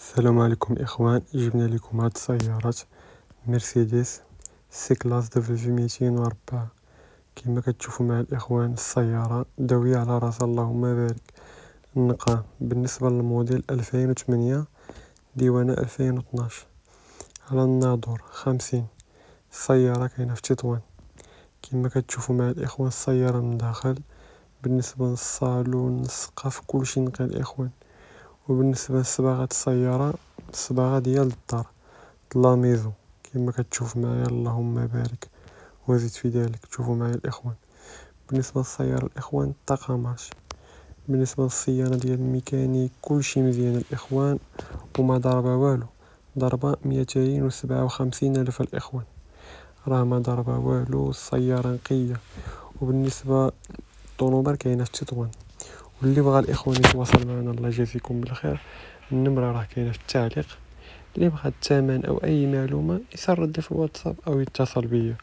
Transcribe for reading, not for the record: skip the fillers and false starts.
السلام عليكم إخوان، جبنا لكم هاد السيارات مرسيدس سي كلاس دبليو 204. كما كتشوفوا مع الإخوان السيارة داوية على راسها اللهم بارك. النقرة بالنسبة للموديل 2008 ديوانة 2012 على الناظور 50. السيارة كاينة في تطوان. كما كتشوفوا مع الإخوان السيارة من داخل، بالنسبة للصالون السقف كلشي نقي الإخوان. وبالنسبة لصباغة السيارة، الصباغة ديال الدار لاميزو كما كتشوف معايا اللهم بارك وزيد في ذلك. تشوفوا معايا الإخوان بالنسبة للسيارة الإخوان الطاقة مارش. بالنسبة للصيانة ديال الميكانيك كلشي مزيان الإخوان وما ضربة والو. ضربة 257 ألف الإخوان، راه ما ضربة والو، السيارة نقية. وبالنسبة للطونوبر كاينة في تطوان. واللي بغى الإخوان يتواصل معنا الله يجازيكم بالخير، النمرة راه كاينة في التعليق. اللي بغى الثمن أو أي معلومة يسرد لي في الواتساب أو يتصل بيا.